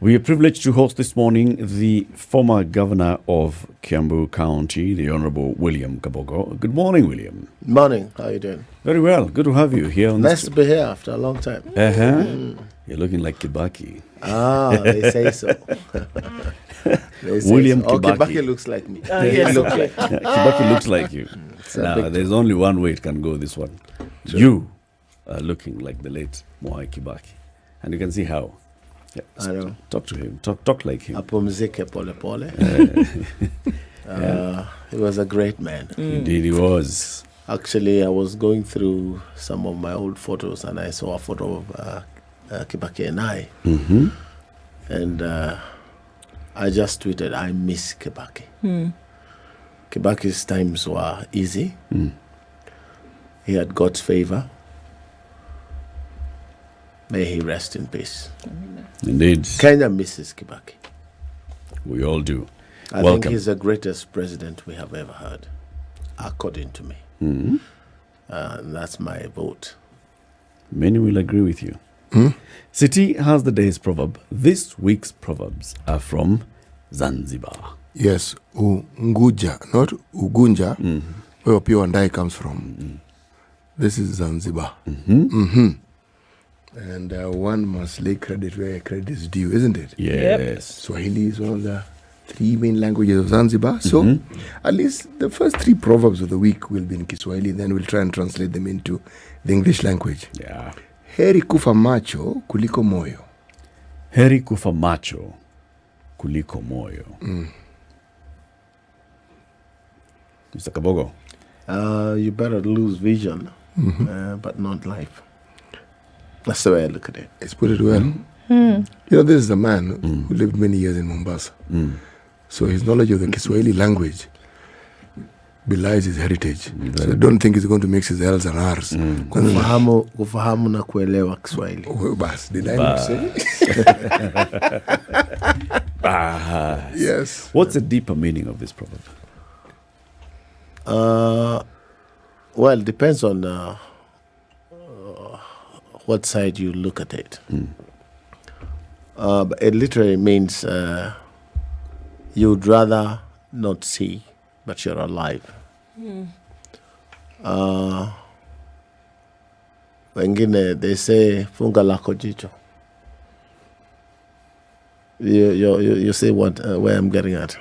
We are privileged to host this morning the former governor of Kiambu County, the Honorable William Kabogo. Good morning, William. Morning. How are you doing? Very well. Good to have you here. Nice to be here after a long time. You're looking like Kibaki. They say so. William so. Kibaki. Kibaki looks like me. Yes, Look like Kibaki looks like you. Now, there's only one way it can go, this one. Sure. You are looking like the late Mwai Kibaki. And you can see how. Yeah, I know. Talk to him. Talk like him. Apumzike pole pole. He was a great man. Indeed, he was. Actually, I was going through some of my old photos and I saw a photo of Kibaki and I. Mm-hmm. And I just tweeted, I miss Kibaki. Kibaki's times were easy. He had God's favor. May he rest in peace. Indeed. Kenya misses Kibaki. We all do. I think he's the greatest president we have ever had, according to me. Mm-hmm. And that's my vote. Many will agree with you. City has the day's proverb. This week's proverbs are from Zanzibar. Yes, Unguja, not Ugunja, where Pio Wandai comes from. This is Zanzibar. And one must lay credit where credit is due, isn't it? Yes. Swahili is one of the three main languages of Zanzibar. So at least the first three proverbs of the week will be in Kiswahili, then we'll try and translate them into the English language. Yeah. Heri kufa macho kuliko moyo. Heri kufa macho kuliko moyo. Mr. Kabogo. You better lose vision, but not life. That's the way I look at it. Let's put it well. You know, this is a man who lived many years in Mombasa. So his knowledge of the Kiswahili language belies his heritage. So I don't think he's going to mix his L's and R's. Kufahamu na kuelewa Kiswahili. Oh, bas, did I not say? Yes. What's the deeper meaning of this proverb? Well, it depends on what side you look at it. But it literally means you'd rather not see, but you're alive. Wengine, they say, funga lako jicho. You see where I'm getting at.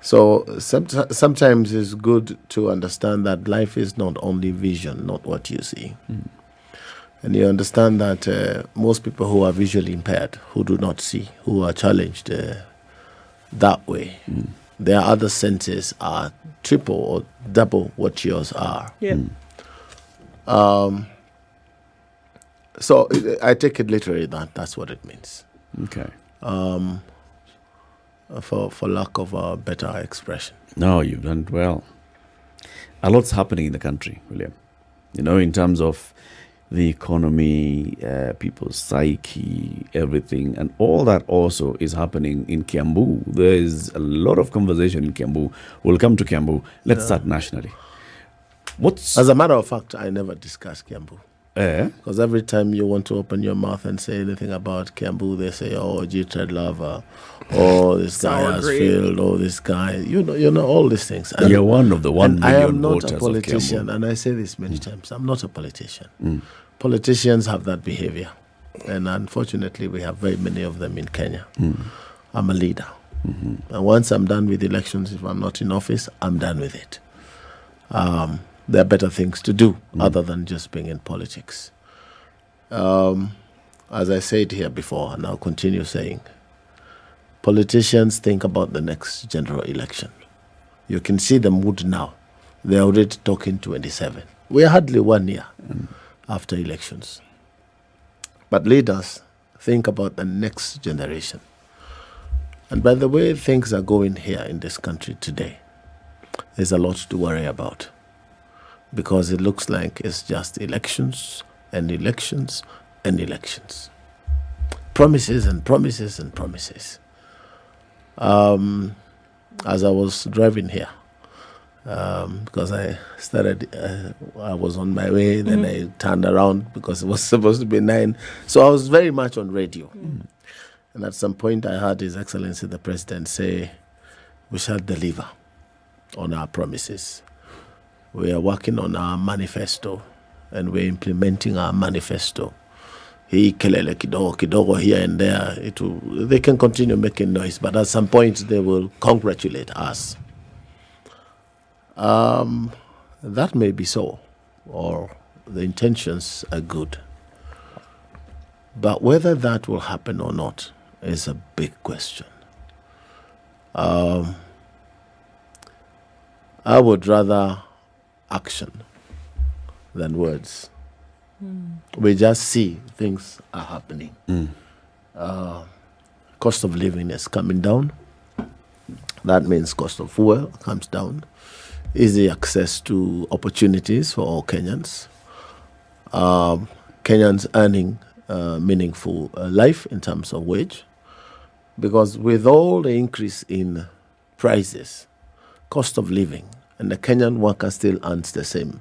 So sometimes it's good to understand that life is not only vision, not what you see. And you understand that most people who are visually impaired, who do not see, who are challenged that way, their other senses are triple or double what yours are. Yeah. So I take it literally that's what it means. Okay. For lack of a better expression. No, you've done it well. A lot's happening in the country, William. You know, in terms of the economy, people's psyche, everything, and all that also is happening in Kiambu. There is a lot of conversation in Kiambu. We'll come to Kiambu. Let's start nationally. As a matter of fact, I never discuss Kiambu. Because every time you want to open your mouth and say anything about Kiambu, they say, oh, G-Trade lover, oh, this guy has failed, oh, this guy, you know all these things. And you're one of the 1 million voters of Kiambu. I am not a politician, and I say this many times, I'm not a politician. Politicians have that behavior, and unfortunately, we have very many of them in Kenya. I'm a leader. And once I'm done with elections, if I'm not in office, I'm done with it. There are better things to do other than just being in politics. As I said here before, and I'll continue saying, politicians think about the next general election. You can see the mood now. They're already talking 27. We're hardly 1 year after elections. But leaders think about the next generation. And by the way things are going here in this country today, there's a lot to worry about. Because it looks like it's just elections and elections and elections. Promises and promises and promises. As I was driving here, because I was on my way, then I turned around because it was supposed to be 9. So I was very much on radio. And at some point, I heard His Excellency the President say, we shall deliver on our promises. We are working on our manifesto, and we're implementing our manifesto. Hii kelele kidogo here and there, they can continue making noise, but at some point they will congratulate us. That may be so, or the intentions are good. But whether that will happen or not is a big question. I would rather action than words. We just see things are happening. Cost of living is coming down. That means cost of fuel comes down. Easy access to opportunities for all Kenyans. Kenyans earning meaningful life in terms of wage. Because with all the increase in prices, cost of living, and the Kenyan worker still earns the same.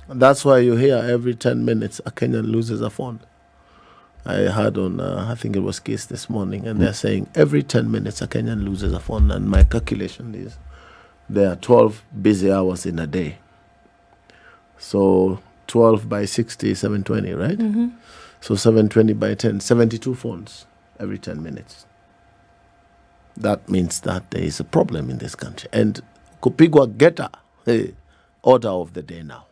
That's why you hear every 10 minutes a Kenyan loses a phone. I heard on, I think it was Kiss this morning, and they're saying every 10 minutes a Kenyan loses a phone. And my calculation is there are 12 busy hours in a day. So 12 by 60, 720, right? Mm-hmm. So 720 by 10, 72 phones every 10 minutes. That means that there is a problem in this country. And kupigwa geta, order of the day now.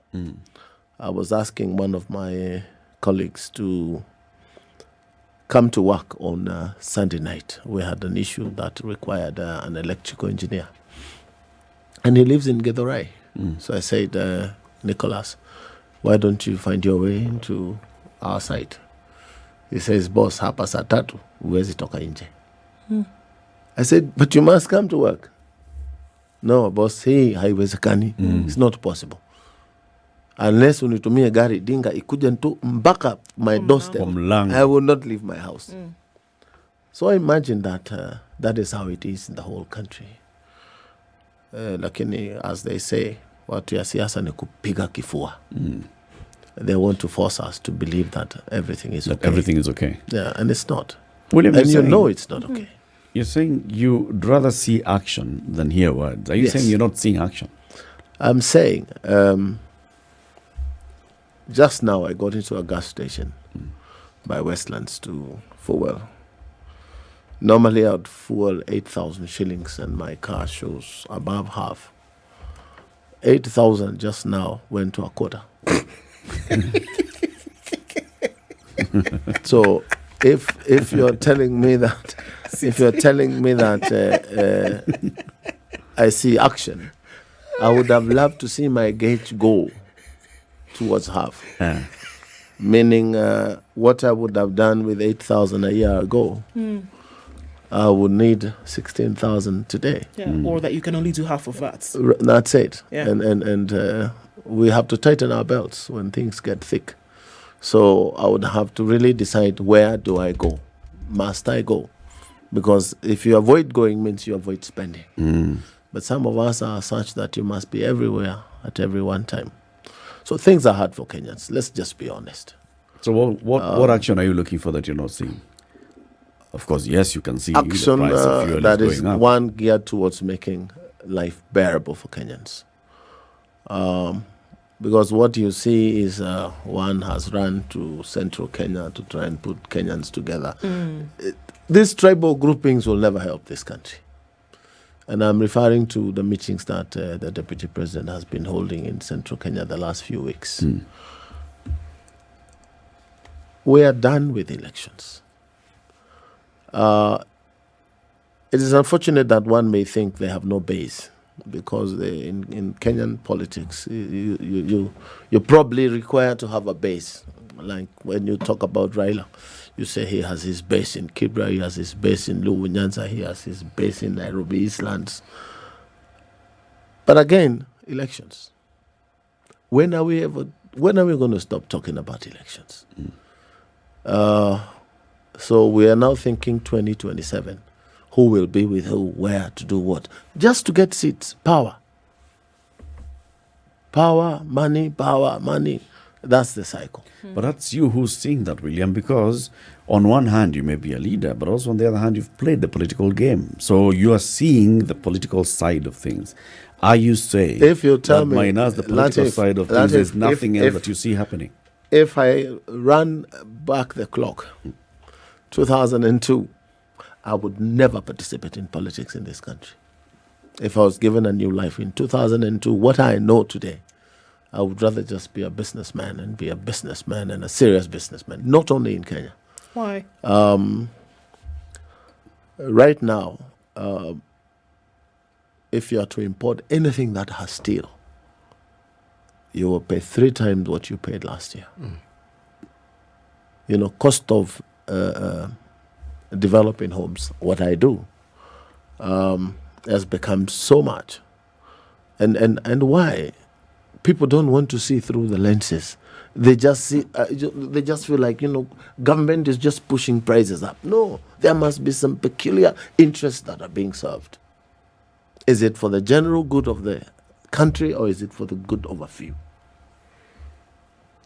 I was asking one of my colleagues to come to work on Sunday night. We had an issue that required an electrical engineer. And he lives in Githurai. So I said, Nicholas, why don't you find your way into our site? He says, boss, hapa saa tatu, huwezi toka nje. I said, but you must come to work. No, boss, haiwezekani. It's not possible. Unless unitumie gari dinga ikuja tu mpaka my doorstep, I will not leave my house. So I imagine that that is how it is in the whole country. Lakini, as they say, watu ya siasa ni kupiga kifua. They want to force us to believe that everything is okay. Everything is okay. Yeah, and it's not. William, And you know it's not okay. You're saying you'd rather see action than hear words. Are you Yes. saying you're not seeing action? I'm saying, just now I got into a gas station by Westlands to fuel. Normally I'd fuel 8,000 shillings and my car shows above half. 8,000 just now went to a quarter. So if you're telling me that I see action, I would have loved to see my gauge go towards half. Meaning what I would have done with 8,000 a year ago, I would need 16,000 today. Yeah. Or that you can only do half of that. That's it. Yeah. And we have to tighten our belts when things get thick. So I would have to really decide, where do I go? Must I go? Because if you avoid going means you avoid spending. But some of us are such that you must be everywhere at every one time. So things are hard for Kenyans. Let's just be honest. So what action are you looking for that you're not seeing? Of course, yes, you can see Action the price of fuel that is is going up. one geared towards making life bearable for Kenyans. Because what you see is one has run to central Kenya to try and put Kenyans together. These tribal groupings will never help this country. And I'm referring to the meetings that the Deputy President has been holding in central Kenya the last few weeks. We are done with elections. It is unfortunate that one may think they have no base, because in Kenyan politics, you probably require to have a base. Like when you talk about Raila, you say he has his base in Kibra, he has his base in Luwu Nyanza, he has his base in Nairobi Eastlands. But again, elections. When are we going to stop talking about elections? So we are now thinking 2027. Who will be with who, where, to do what? Just to get seats, power. Power, money. That's the cycle. But that's you who's seeing that, William, because on one hand, you may be a leader, but also on the other hand, you've played the political game. So you are seeing the political side of things. Are you saying If you tell that me, minus the political Latif, side of things, Latif, there's nothing else if- that you see happening? If I run back the clock, 2002, I would never participate in politics in this country. If I was given a new life in 2002, what I know today, I would rather just be a businessman and a serious businessman, not only in Kenya. Why? Right now, if you are to import anything that has steel, you will pay 3 times what you paid last year. You know, cost of developing homes, what I do, has become so much. And why? People don't want to see through the lenses. They just see. They just feel like, government is just pushing prices up. No, there must be some peculiar interests that are being served. Is it for the general good of the country, or is it for the good of a few?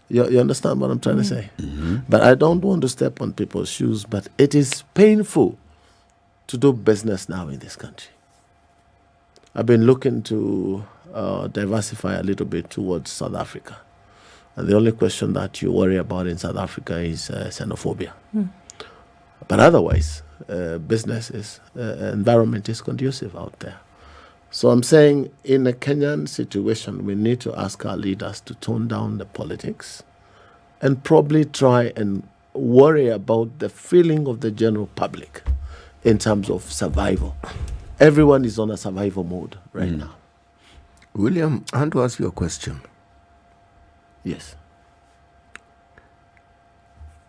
You understand what I'm trying to say? But I don't want to step on people's shoes, but it is painful to do business now in this country. I've been looking to diversify a little bit towards South Africa. And the only question that you worry about in South Africa is xenophobia. But otherwise, business environment is conducive out there. So I'm saying, in a Kenyan situation, we need to ask our leaders to tone down the politics and probably try and worry about the feeling of the general public in terms of survival. Everyone is on a survival mode right now. William, I want to ask you a question. Yes.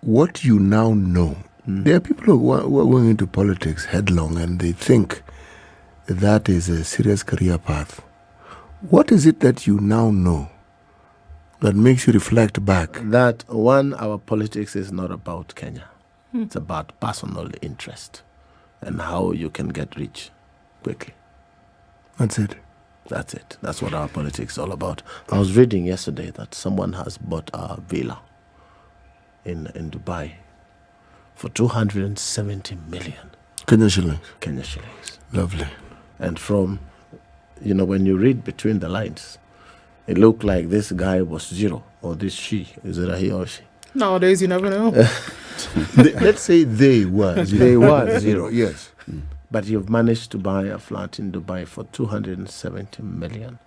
What you now know, there are people who are going into politics headlong and they think that is a serious career path. What is it that you now know that makes you reflect back? That, one, our politics is not about Kenya. It's about personal interest and how you can get rich quickly. That's it. That's it. That's what our politics is all about. I was reading yesterday that someone has bought a villa in Dubai for 270 million Kenyan shillings. Kenya shillings. Lovely. And from, when you read between the lines, it looked like this guy was zero, or this she. Is it a he or she? Nowadays, you never know. Let's say they were zero. They were zero. Yes. But you've managed to buy a flat in Dubai for 270 million.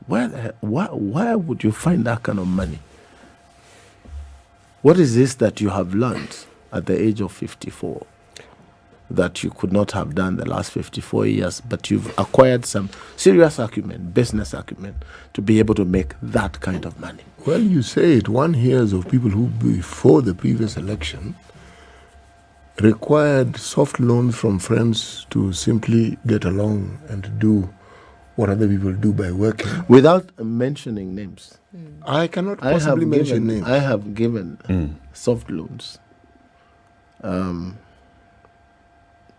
Where would you find that kind of money? What is this that you have learned at the age of 54 that you could not have done the last 54 years, but you've acquired some serious acumen, business acumen, to be able to make that kind of money? Well, you say it. One hears of people who, before the previous election, required soft loans from friends to simply get along and do what other people do by working. Without mentioning names. I cannot possibly mention names. I have given soft loans.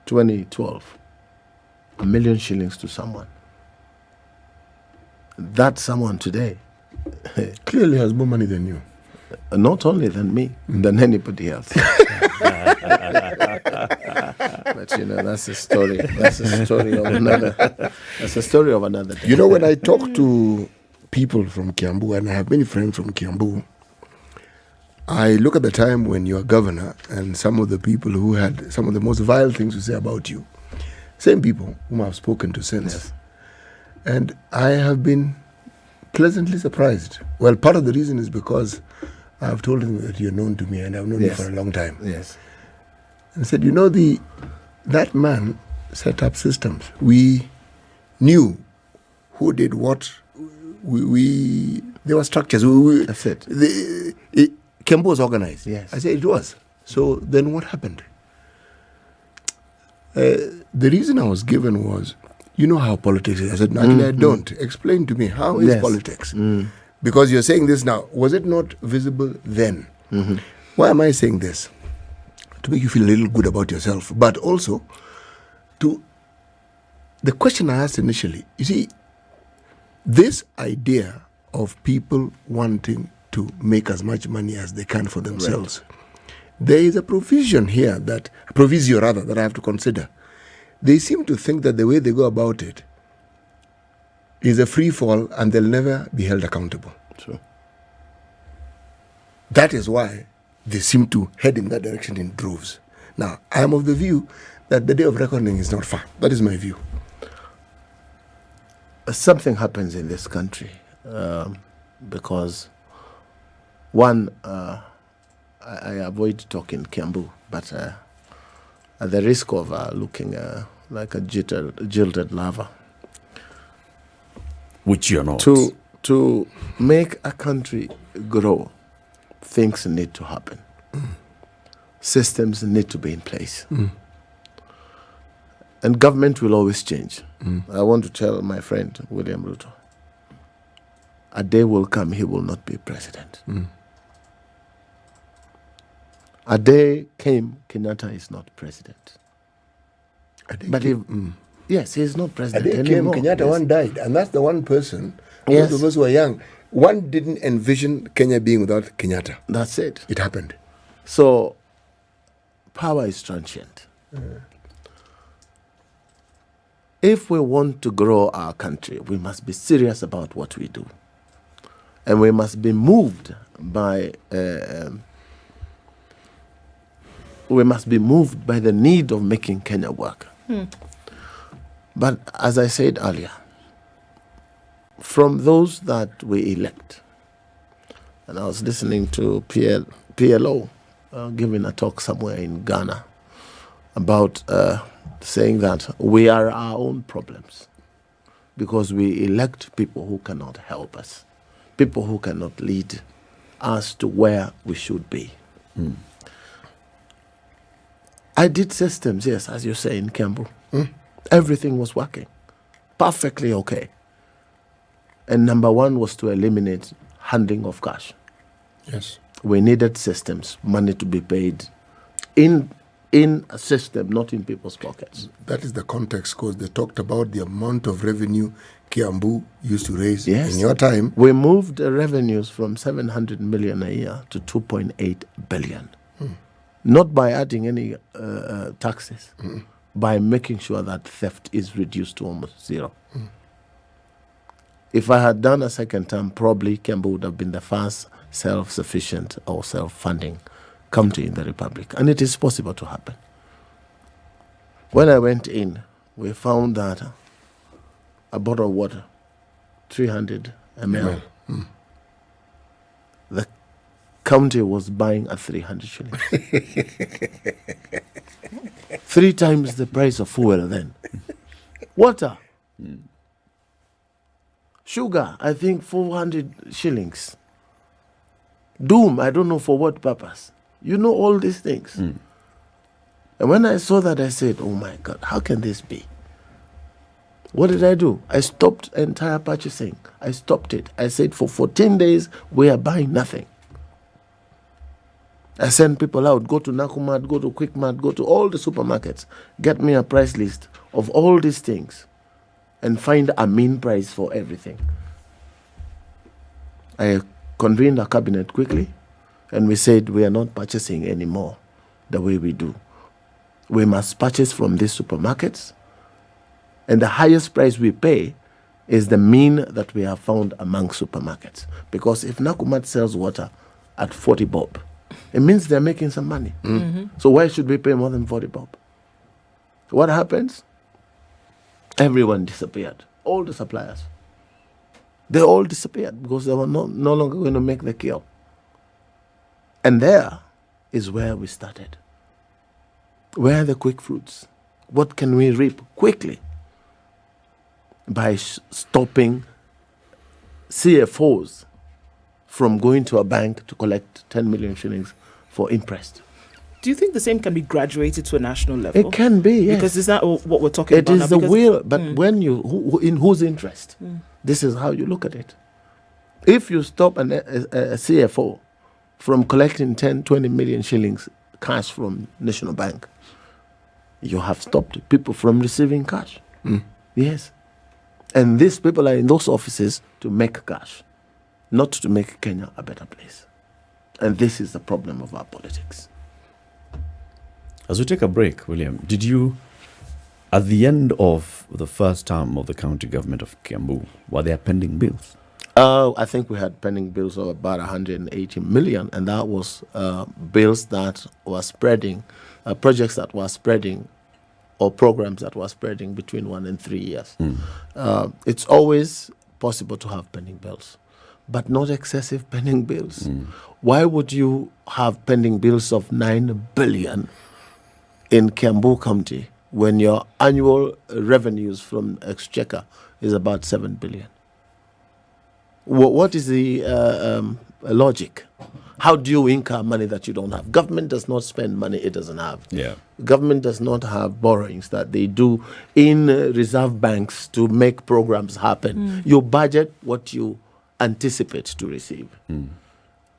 2012, 1 million shillings to someone. That someone today, Clearly has more money than you. not only than me, than anybody else. But that's a story. That's a story of another. That's a story of another day. You know, when I talk to people from Kiambu, and I have many friends from Kiambu, I look at the time when you are governor and some of the people who had some of the most vile things to say about you. Same people whom I've spoken to since. Yes. And I have been pleasantly surprised. Well, part of the reason is because I've told them that you're known to me and I've known you for a long time. Yes. And said, that man set up systems. We knew who did what. There were structures. That's it. Kembo was organized. Yes. I said it was. So then what happened? The reason I was given was, you know how politics is. I said, no, actually I don't. Explain to me, how is politics? Because you're saying this now. Was it not visible then? Why am I saying this? To make you feel a little good about yourself, but also the question I asked initially, you see, this idea of people wanting to make as much money as they can for themselves There is a provision here that I have to consider. They seem to think that the way they go about it is a free fall and they'll never be held accountable. True. That is why they seem to head in that direction in droves. Now, I am of the view that the day of reckoning is not far. That is my view. Something happens in this country because, one, I avoid talking Kiambu, but at the risk of looking like a jilted lover, Which you're not. to make a country grow, things need to happen. Systems need to be in place. And government will always change. I want to tell my friend William Ruto, a day will come he will not be president. A day came, Kenyatta is not president. Yes, he is not A president day came, anymore. Kenyatta, Yes. one died, and that's the one person, Yes. those of us who are young, one didn't envision Kenya being without Kenyatta. That's it. It happened. So, power is transient. If we want to grow our country, we must be serious about what we do. And we must be moved by the need of making Kenya work. But as I said earlier, from those that we elect, and I was listening to PLO giving a talk somewhere in Ghana about saying that we are our own problems because we elect people who cannot help us, people who cannot lead us to where we should be. I did systems, yes, as you say, in Kiambu. Everything was working perfectly okay. And number one was to eliminate handling of cash. Yes. We needed systems, money to be paid in a system, not in people's pockets. That is the context, because they talked about the amount of revenue Kiambu used to raise Yes. in your time. We moved the revenues from 700 million a year to 2.8 billion. Not by adding any taxes, by making sure that theft is reduced to almost zero. If I had done a second term, probably Kiambu would have been the first self-sufficient or self-funding county in the Republic. And it is possible to happen. When I went in, we found that a bottle of water, 300 ml, the county was buying at 300 shillings. 3 times the price of fuel then. Water. Sugar, I think 400 shillings. Doom, I don't know for what purpose. You know all these things. And when I saw that, I said, oh my God, how can this be? What did I do? I stopped entire purchasing. I stopped it. I said, for 14 days, we are buying nothing. I send people out, go to Nakumat, go to Quickmart, go to all the supermarkets, get me a price list of all these things, and find a mean price for everything. I convened a cabinet quickly, and we said we are not purchasing anymore the way we do. We must purchase from these supermarkets, and the highest price we pay is the mean that we have found among supermarkets. Because if Nakumat sells water at 40 bob, it means they're making some money. So why should we pay more than 40 bob? What happens? Everyone disappeared. All the suppliers. They all disappeared because they were no longer going to make the kill. And there is where we started. Where are the quick fruits? What can we reap quickly? By stopping CFOs from going to a bank to collect 10 million shillings for interest. Do you think the same can be graduated to a national level? It can be, yes. Because is that what we're talking It about is now? the Because- will, but when you, in whose interest? This is how you look at it. If you stop a CFO from collecting 10, 20 million shillings cash from National Bank, you have stopped people from receiving cash. Yes. And these people are in those offices to make cash, not to make Kenya a better place. And this is the problem of our politics. As we take a break, William, did you, at the end of the first term of the county government of Kiambu, were there pending bills? I think we had pending bills of about 180 million, and that was bills that were spreading, projects that were spreading, or programs that were spreading between 1 and 3 years. It's always possible to have pending bills, but not excessive pending bills. Why would you have pending bills of 9 billion in Kiambu County when your annual revenues from Exchequer is about 7 billion? What is the logic? How do you incur money that you don't have? Government does not spend money it doesn't have. Yeah. Government does not have borrowings that they do in reserve banks to make programs happen. You budget what you anticipate to receive.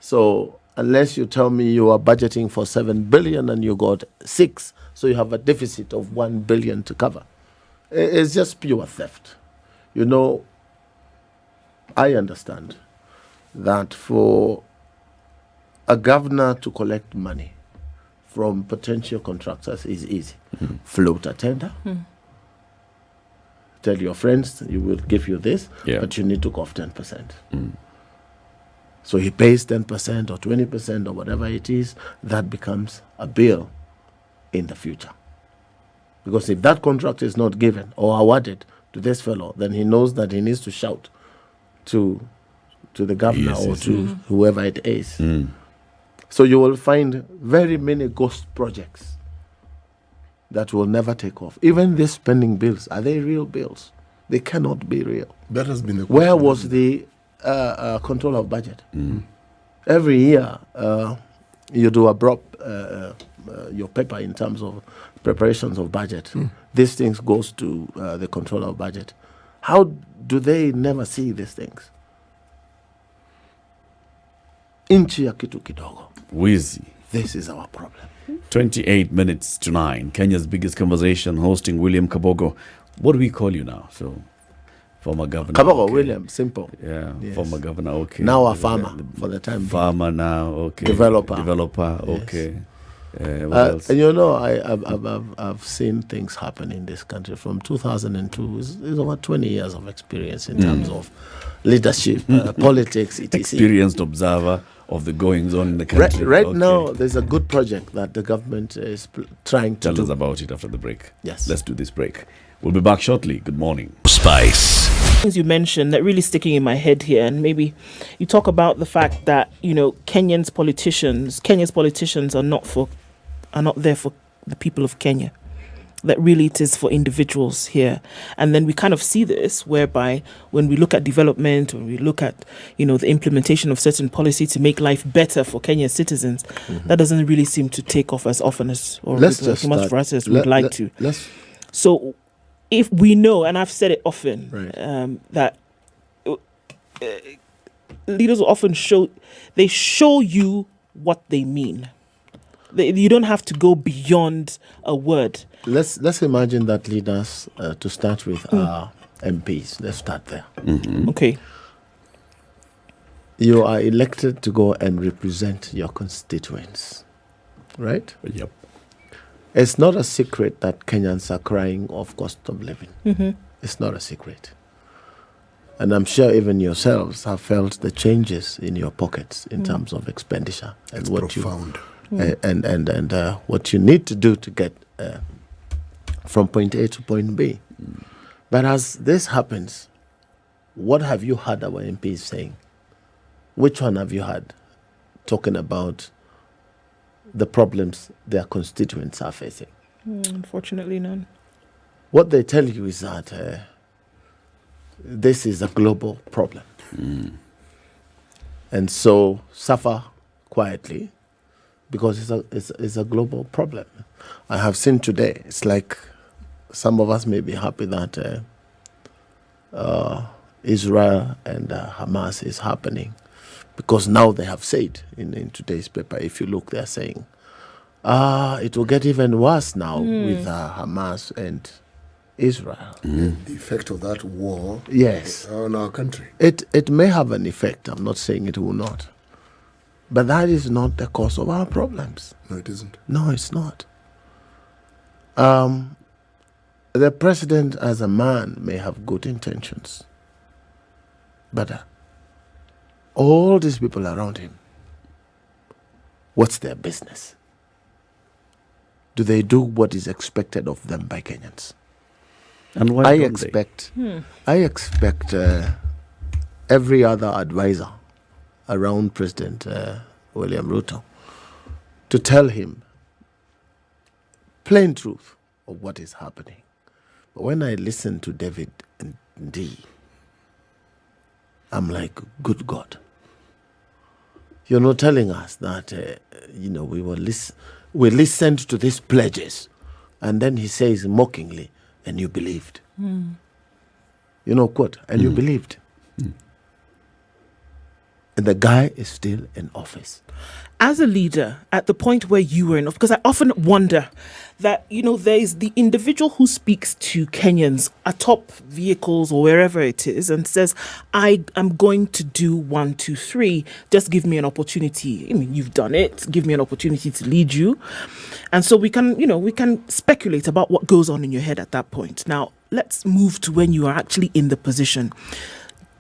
So unless you tell me you are budgeting for 7 billion and you got 6, so you have a deficit of 1 billion to cover. It's just pure theft. You know, I understand that for a governor to collect money from potential contractors is easy. Float a tender. Tell your friends you will give you this, but you need to go off 10%. So he pays 10% or 20% or whatever it is. That becomes a bill in the future. Because if that contract is not given or awarded to this fellow, then he knows that he needs to shout to the governor or to whoever it is. So you will find very many ghost projects that will never take off. Even these spending bills, are they real bills? They cannot be real. That has been the question. Where was the control of budget? Every year, you do your paper in terms of preparations of budget. These things goes to the control of budget. How do they never see these things? Inchi ya kitu kidogo. Wizi. This is our problem. 28 minutes to 9. Kenya's biggest conversation, hosting William Kabogo. What do we call you now? So, former governor. Kabogo, okay. William, simple. Yeah, Yes. former governor, okay. Now a farmer for the time being. Farmer now, okay. Developer. Developer, Yes. okay. What else? And you know, I've seen things happen in this country from 2002. It's over 20 years of experience in terms of leadership, politics, etc. Experienced observer of the goings on in the country. Right Okay. now, there's a good project that the government is trying to Tell do. us about it after the break. Yes. Let's do this break. We'll be back shortly. Good morning. Spice. Things you mentioned that really sticking in my head here, and maybe you talk about the fact that Kenya's politicians are not there for the people of Kenya. That really it is for individuals here. And then we kind of see this whereby when we look at development, when we look at, the implementation of certain policy to make life better for Kenyan citizens, that doesn't really seem to take off as often as, or Let's as just much start. for us as we'd like to. So if we know, and I've said it often, Right. that leaders will often show you what they mean. You don't have to go beyond a word. Let's imagine that leaders, to start with, are MPs. Let's start there. Okay. You are elected to go and represent your constituents, right? Yep. It's not a secret that Kenyans are crying of cost of living. It's not a secret. And I'm sure even yourselves have felt the changes in your pockets in terms of expenditure and It's what profound. and what you need to do to get from point A to point B. But as this happens, what have you heard our MPs saying? Which one have you heard talking about the problems their constituents are facing? Unfortunately, none. What they tell you is that this is a global problem. And so suffer quietly because it's a global problem. I have seen today, it's like some of us may be happy that Israel and Hamas is happening because now they have said in today's paper, if you look, they're saying, it will get even worse now with Hamas and Israel. The effect of that war Yes. on our country. It may have an effect. I'm not saying it will not. But that is not the cause of our problems. No, it isn't. No, it's not. The president, as a man, may have good intentions, but all these people around him, what's their business? Do they do what is expected of them by Kenyans? And why I don't expect every other advisor around President William Ruto to tell him plain truth of what is happening. But when I listen to David and D, I'm like, good God. You're not telling us that, we listened to these pledges, and then he says mockingly, and you believed. Quote, and you believed. And the guy is still in office. As a leader, at the point where you were in office, because I often wonder that, there is the individual who speaks to Kenyans atop vehicles or wherever it is and says, I am going to do 1, 2, 3. Just give me an opportunity. I mean, you've done it. Give me an opportunity to lead you. And so we can speculate about what goes on in your head at that point. Now, let's move to when you are actually in the position.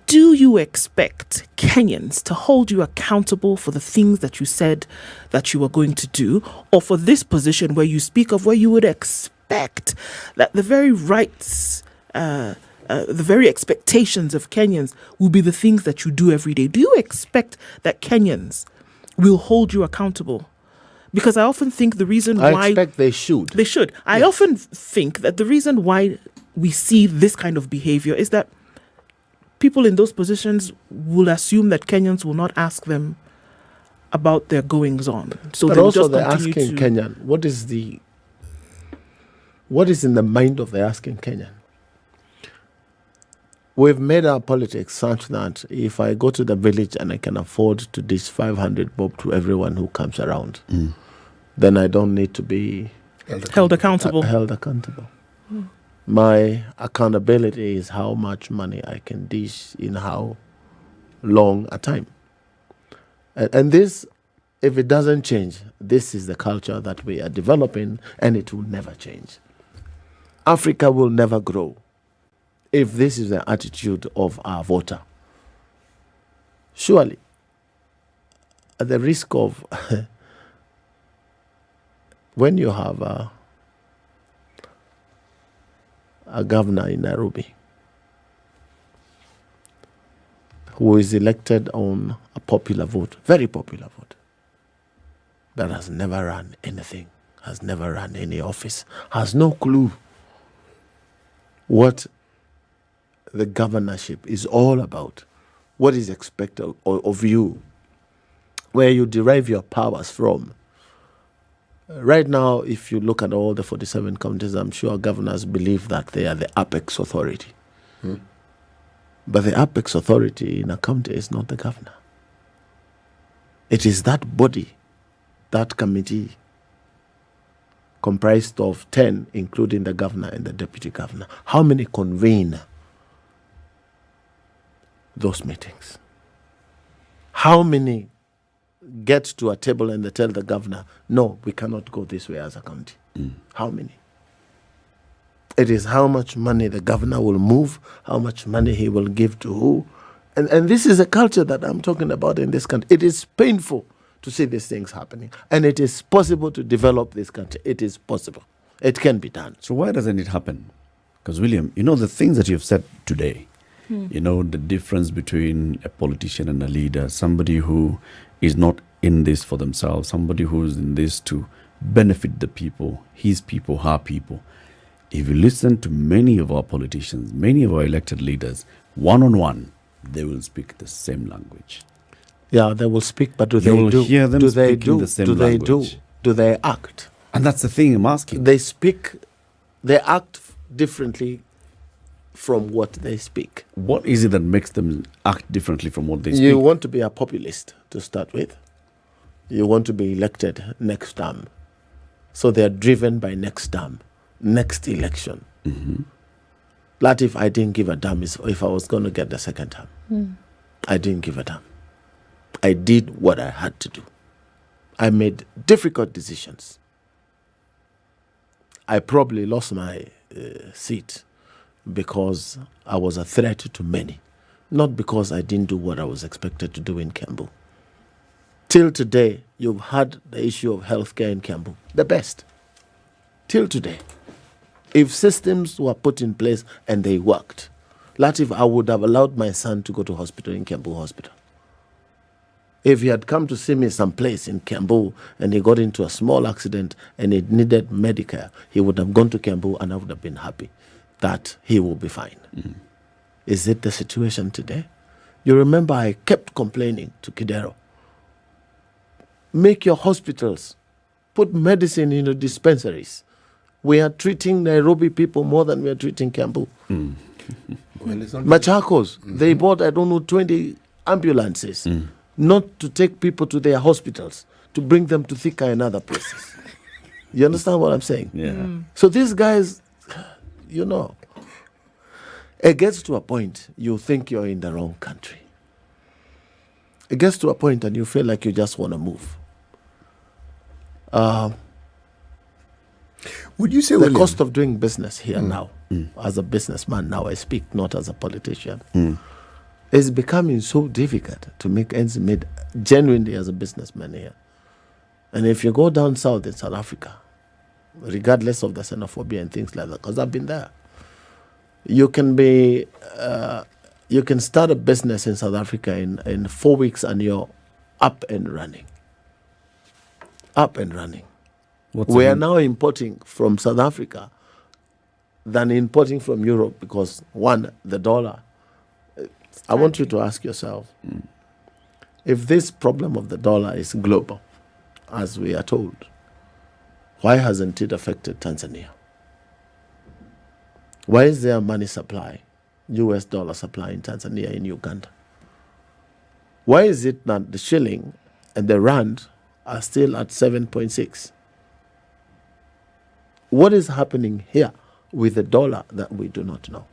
Do you expect Kenyans to hold you accountable for the things that you said that you were going to do, or for this position where you speak of where you would expect that the very rights, the very expectations of Kenyans will be the things that you do every day? Do you expect that Kenyans will hold you accountable? Because I often think the reason why... I expect they should. They should. I often think that the reason why we see this kind of behavior is that people in those positions will assume that Kenyans will not ask them about their goings on. So but they will also just they're continue asking to... Kenyan, what is in the mind of the asking Kenyan? We've made our politics such that if I go to the village and I can afford to dish 500 bob to everyone who comes around, then I don't need to be held accountable. My accountability is how much money I can dish in how long a time. And this, if it doesn't change, this is the culture that we are developing, and it will never change. Africa will never grow if this is the attitude of our voter. Surely, at the risk of when you have a governor in Nairobi who is elected on a popular vote, very popular vote, that has never run anything, has never run any office, has no clue what the governorship is all about, what is expected of you, where you derive your powers from. Right now, if you look at all the 47 counties, I'm sure governors believe that they are the apex authority. But the apex authority in a county is not the governor. It is that body, that committee, comprised of 10, including the governor and the deputy governor. How many convene those meetings? How many get to a table and they tell the governor, no, we cannot go this way as a county? How many? It is how much money the governor will move, how much money he will give to who. And this is a culture that I'm talking about in this country. It is painful to see these things happening. And it is possible to develop this country. It is possible. It can be done. So why doesn't it happen? Because, William, the things that you've said today, the difference between a politician and a leader, somebody who is not in this for themselves, somebody who is in this to benefit the people, his people, her people. If you listen to many of our politicians, many of our elected leaders, one-on-one, they will speak the same language. Yeah, they will speak, but do You they will do? hear them do they speaking do? the same do they language. do? Do they act? And that's the thing I'm asking. They speak, they act differently from what they speak. What is it that makes them act differently from what they speak? You want to be a populist to start with. You want to be elected next term. So they are driven by next term, next election. That if I didn't give a damn is if I was going to get the second term. I didn't give a damn. I did what I had to do. I made difficult decisions. I probably lost my seat because I was a threat to many, not because I didn't do what I was expected to do in Kiambu. Till today, you've had the issue of healthcare in Kiambu, the best. Till today. If systems were put in place and they worked, Latif, I would have allowed my son to go to hospital in Kiambu Hospital. If he had come to see me someplace in Kiambu and he got into a small accident and he needed Medicare, he would have gone to Kiambu and I would have been happy that he will be fine. Mm. Is it the situation today? You remember I kept complaining to Kidero. Make your hospitals, put medicine in the dispensaries. We are treating Nairobi people more than we are treating Kiambu. Mm. Well, Machakos, they bought, 20 ambulances, not to take people to their hospitals, to bring them to Thika and other places. You understand what I'm saying? Yeah. Mm. So these guys, it gets to a point you think you're in the wrong country. It gets to a point and you feel like you just want to move. Would you say the cost of doing business here now, as a businessman now, I speak not as a politician, is becoming so difficult to make ends meet genuinely as a businessman here. And if you go down south in South Africa, regardless of the xenophobia and things like that, because I've been there, you can start a business in South Africa in 4 weeks and you're up and running. Up and running. We are now importing from South Africa than importing from Europe because, one, the dollar. I want you to ask yourself, if this problem of the dollar is global, as we are told, why hasn't it affected Tanzania? Why is there money supply, US dollar supply in Tanzania, in Uganda? Why is it that the shilling and the rand are still at 7.6? What is happening here with the dollar that we do not know?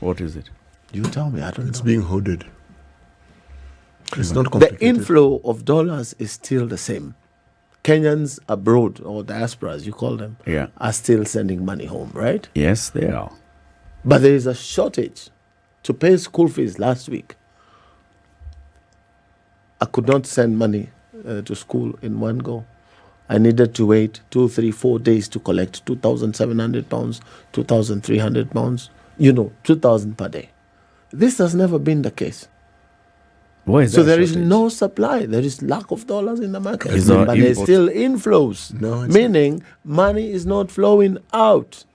What is it? You tell me, I don't know. It's being hoarded. It's not complicated. The inflow of dollars is still the same. Kenyans abroad, or diasporas, you call them, are still sending money home, right? Yes, they are. But there is a shortage. To pay school fees last week, I could not send money to school in one go. I needed to wait 2, 3, 4 days to collect 2,700 pounds, 2,300 pounds, 2,000 per day. This has never been the case. Why is so there shortage? Is no supply. There is lack of dollars in the market. But there's still inflows, meaning money is not flowing out.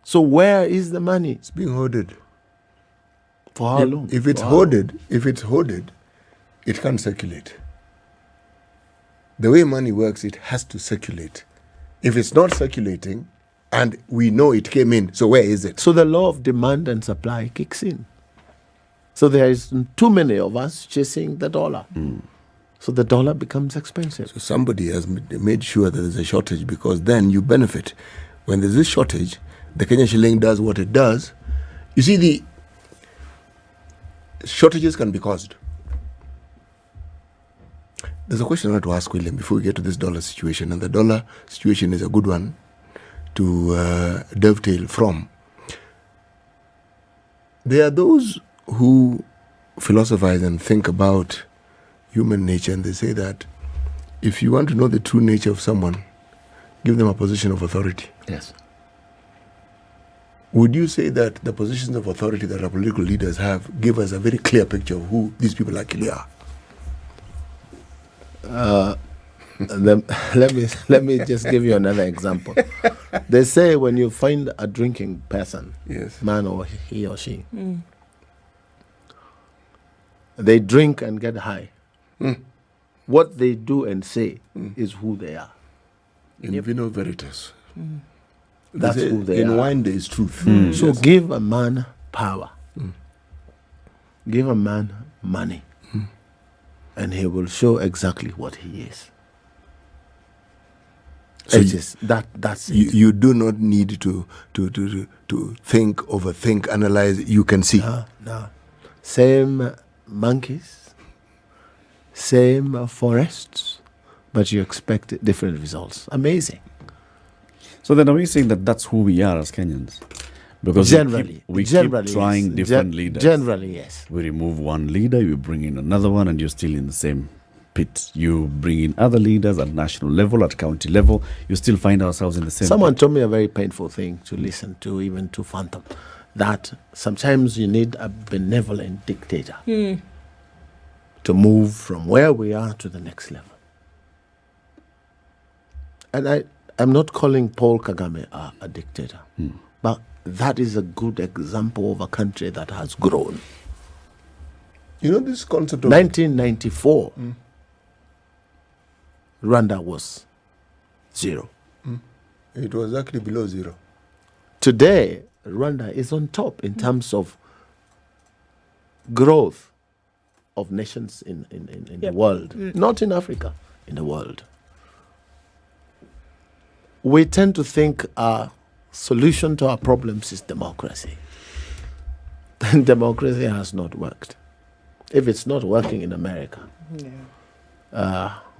So where is the money? It's being hoarded. For how long? If it's hoarded, it can't circulate. The way money works, it has to circulate. If it's not circulating, and we know it came in, so where is it? So the law of demand and supply kicks in. So there is too many of us chasing the dollar. So the dollar becomes expensive. So somebody has made sure that there's a shortage, because then you benefit. When there's this shortage, the Kenyan shilling does what it does. You see, the shortages can be caused. There's a question I want to ask William before we get to this dollar situation, and the dollar situation is a good one to dovetail from. There are those who philosophize and think about human nature, and they say that if you want to know the true nature of someone, give them a position of authority. Yes. Would you say that the positions of authority that our political leaders have give us a very clear picture of who these people actually are? Let me just give you another example. They say when you find a drinking person, man or he or she, they drink and get high. What they do and say is who they are. In vino veritas. That's who they are. In wine there is truth. So give a man power. Give a man money. And he will show exactly what he is. So that's it. You do not need to think, overthink, analyze. You can see. No. Same monkeys, same forests, but you expect different results. Amazing. So then are we saying that that's who we are as Kenyans? Because Generally, we generally, keep trying yes. different leaders. Generally, yes. We remove one leader, you bring in another one, and you're still in the same pit. You bring in other leaders at national level, at county level, you still find ourselves in the same Someone pit. told me a very painful thing to listen to, even to fathom, that sometimes you need a benevolent dictator to move from where we are to the next level. And I'm not calling Paul Kagame a dictator, but that is a good example of a country that has grown. You know this concept of 1994, Rwanda was 0. it was actually below 0. Today, Rwanda is on top in terms of growth of nations in the world, not in Africa, in the world. We tend to think our solution to our problems is democracy. And democracy has not worked. If it's not working in America,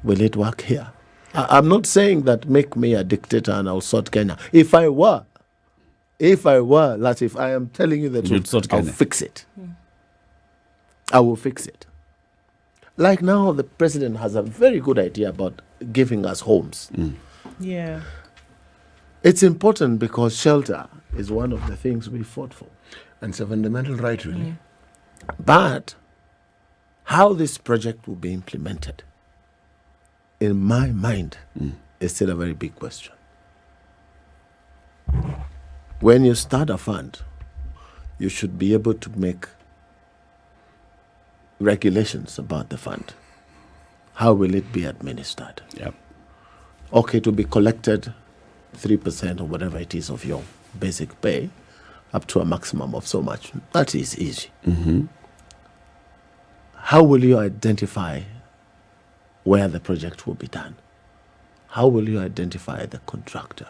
will it work here? I'm not saying that make me a dictator and I'll sort Kenya. If I were, Latif, I am telling you the You'd truth, sort I'll Kenya. fix it. I will fix it. Like now, the president has a very good idea about giving us homes. Yeah. It's important because shelter is one of the things we fought for. And it's a fundamental right, really. But how this project will be implemented, in my mind, is still a very big question. When you start a fund, you should be able to make regulations about the fund. How will it be administered? Yep. Okay, to be collected 3% or whatever it is of your basic pay, up to a maximum of so much. That is easy. How will you identify where the project will be done? How will you identify the contractor?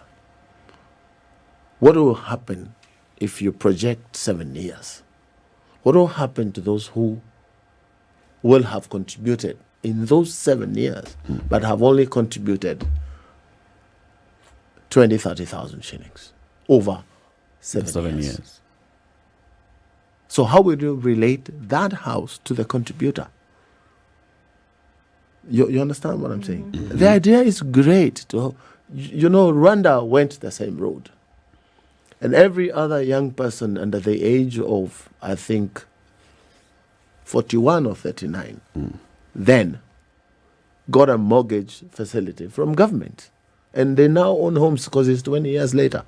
What will happen if you project 7 years? What will happen to those who will have contributed in those 7 years, but have only contributed 20, 30,000 shillings over 7 years? So how will you relate that house to the contributor? You understand what I'm saying? The idea is great. Rwanda went the same road. And every other young person under the age of, I think, 41 or 39, then got a mortgage facility from government. And they now own homes because it's 20 years later.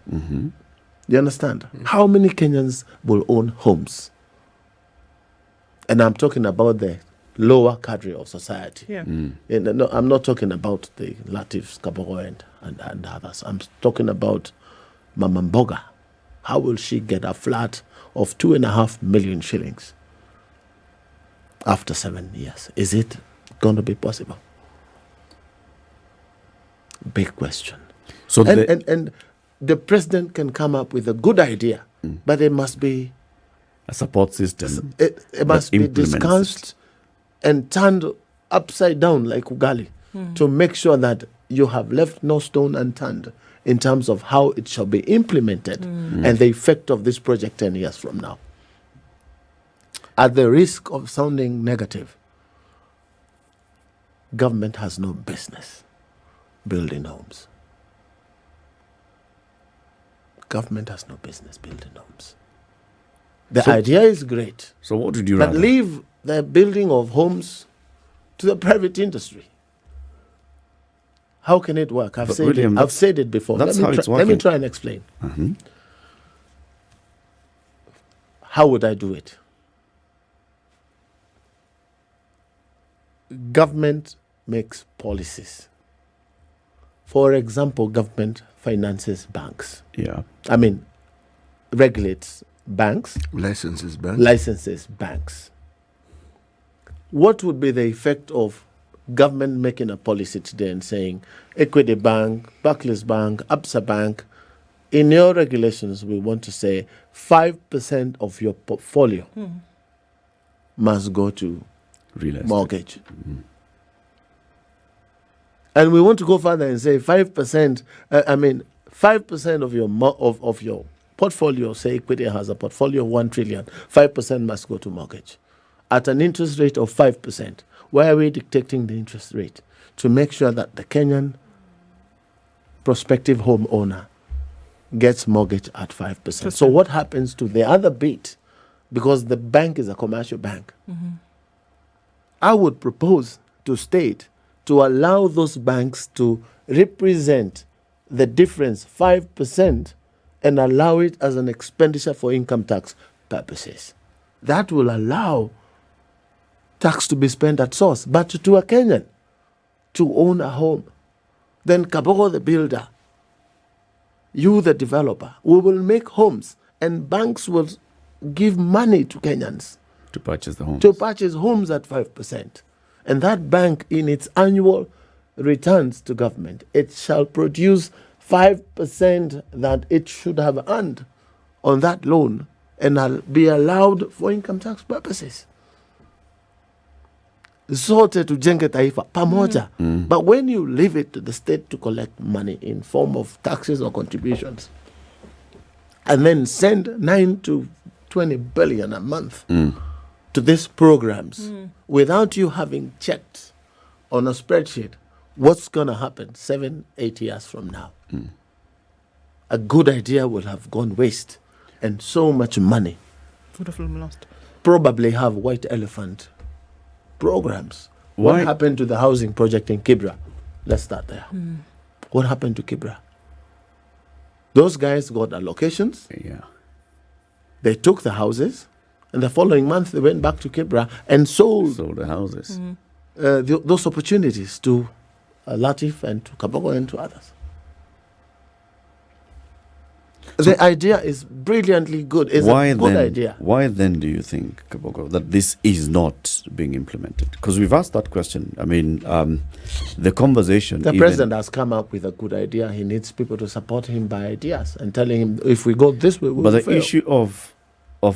You understand? How many Kenyans will own homes? And I'm talking about the lower cadre of society. Yeah. No, I'm not talking about the Latifs, Kabogo, and others. I'm talking about Mama Mboga. How will she get a flat of 2.5 million shillings after 7 years? Is it going to be possible? Big question. So And the president can come up with a good idea, but it must be a support system. it must be implements discussed and turned upside down like ugali to make sure that you have left no stone unturned in terms of how it shall be implemented and the effect of this project 10 years from now. At the risk of sounding negative, government has no business building homes. Government has no business building homes. The idea is great, So what would you but rather? leave the building of homes to the private industry. How can it work? I've But said William, it. I've said it before. that's how it's Let me working. try and explain. How would I do it? Government makes policies. For example, government finances banks. Yeah. I mean, regulates banks, Licenses bank. licenses banks. What would be the effect of government making a policy today and saying, Equity Bank, Barclays Bank, Absa Bank, in your regulations, we want to say 5% of your portfolio must go to Real estate. mortgage. And we want to go further and say 5%, 5% of your of your portfolio, say equity has a portfolio of 1 trillion, 5% must go to mortgage at an interest rate of 5%. Why are we dictating the interest rate? To make sure that the Kenyan prospective homeowner gets mortgage at 5%. So what happens to the other bit? Because the bank is a commercial bank. I would propose to state to allow those banks to represent the difference, 5%, and allow it as an expenditure for income tax purposes. That will allow tax to be spent at source. But to a Kenyan to own a home, then Kabogo the builder, you the developer, we will make homes, and banks will give money to Kenyans to purchase the homes. To purchase homes at 5%. And that bank, in its annual returns to government, it shall produce 5% that it should have earned on that loan and be allowed for income tax purposes. Sote tujenge taifa pamoja. But when you leave it to the state to collect money in form of taxes or contributions, and then send 9 to 20 billion a month to these programs without you having checked on a spreadsheet what's going to happen 7-8 years from now, a good idea will have gone waste, and so much money would have been lost. Probably have white elephant programs. What happened to the housing project in Kibra? Let's start there. What happened to Kibra? Those guys got allocations. Yeah. They took the houses, and the following month they went back to Kibra and sold the houses. Those opportunities to Latif and to Kabogo and to others. So the idea is brilliantly good. It's a good idea. Why then do you think, Kabogo, that this is not being implemented? Because we've asked that question. I mean, the conversation... The president has come up with a good idea. He needs people to support him by ideas and telling him, if we go this way, we will fail. But the issue of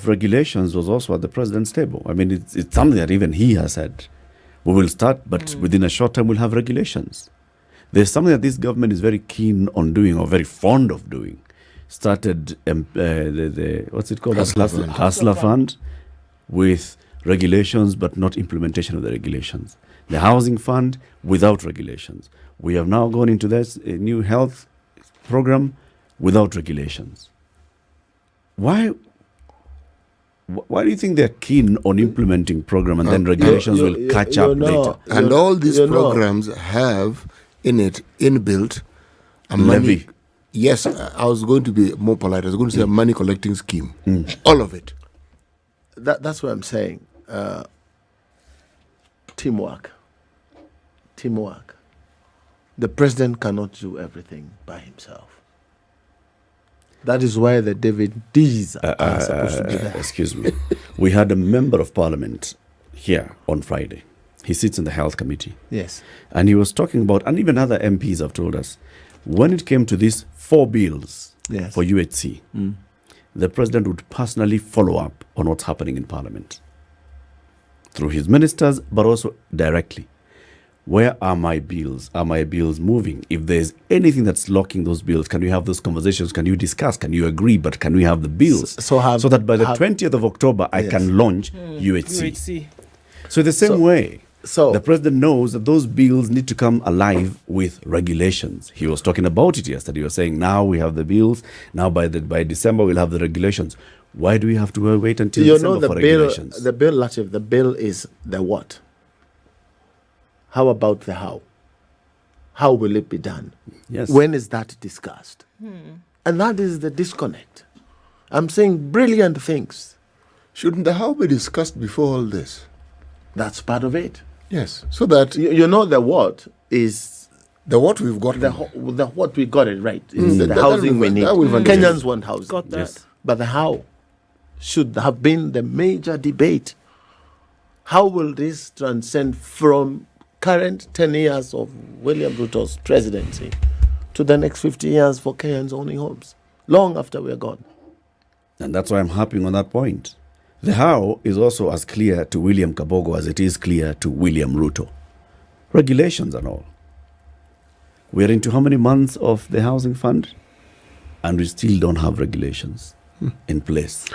regulations was also at the president's table. I mean, it's something that even he has said. We will start, but within a short time we'll have regulations. There's something that this government is very keen on doing or very fond of doing. Started the what's it called? Hustler Fund with regulations, but not implementation of the regulations. The Housing Fund without regulations. We have now gone into this new health program without regulations. Why do you think they're keen on implementing program and then regulations will catch up later? And all these programs have in it inbuilt a money. Yes, I was going to be more polite. I was going to say a money collecting scheme. All of it. That's what I'm saying. Teamwork. The president cannot do everything by himself. That is why the David D's are supposed to be there. Excuse me. We had a member of parliament here on Friday. He sits in the health committee. Yes. And he was talking about, and even other MPs have told us, when it came to these 4 bills for UHC, the president would personally follow up on what's happening in parliament through his ministers, but also directly. Where are my bills? Are my bills moving? If there's anything that's locking those bills, can we have those conversations? Can you discuss? Can you agree? But can we have the bills? So that by the 20th of October, I can launch UHC. So the same way, the president knows that those bills need to come alive with regulations. He was talking about it yesterday. He was saying, now we have the bills. Now by December, we'll have the regulations. Why do we have to wait until December for regulations? The bill, Latif, the bill is the what? How about the how? How will it be done? Yes. When is that discussed? And that is the disconnect. I'm saying brilliant things. Shouldn't the how be discussed before all this? That's part of it. Yes. So that... You know the what is... The what we've got. The what we got it right. Is the housing we need. Kenyans want housing. Got that. Yes. But the how should have been the major debate. How will this transcend from current 10 years of William Ruto's presidency to the next 50 years for Kenyans owning homes, long after we're gone? And that's why I'm harping on that point. The how is also as clear to William Kabogo as it is clear to William Ruto. Regulations and all. We're into how many months of the housing fund? and we still don't have regulations in place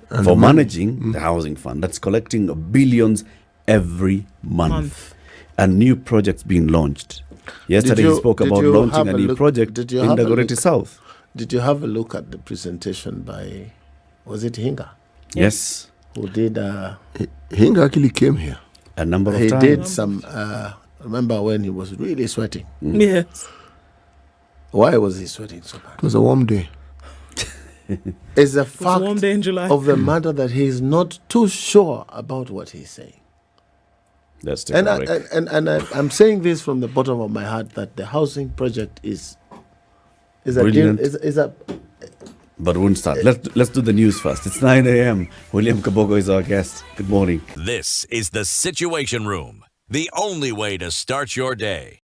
And for the money- managing the housing fund that's collecting billions every month. And new projects being launched. Yesterday he spoke did about you launching have a a new look- project did you in have a Dagoretti look- South. Did you have a look at the presentation by, was it Hinga, Yes, who did? Hinga actually came here. a number of He times. did some. Remember when he was really sweating? Yes. Why was he sweating so bad? It was a warm day. It's a It was a warm fact day in July. of the matter that he is not too sure about what he's saying. Let's take And, a I, break. I'm saying this from the bottom of my heart that the housing project is a Brilliant. is a But we won't start. Let's do the news first. It's 9 a.m. William Kabogo is our guest. Good morning. This is the Situation Room, the only way to start your day.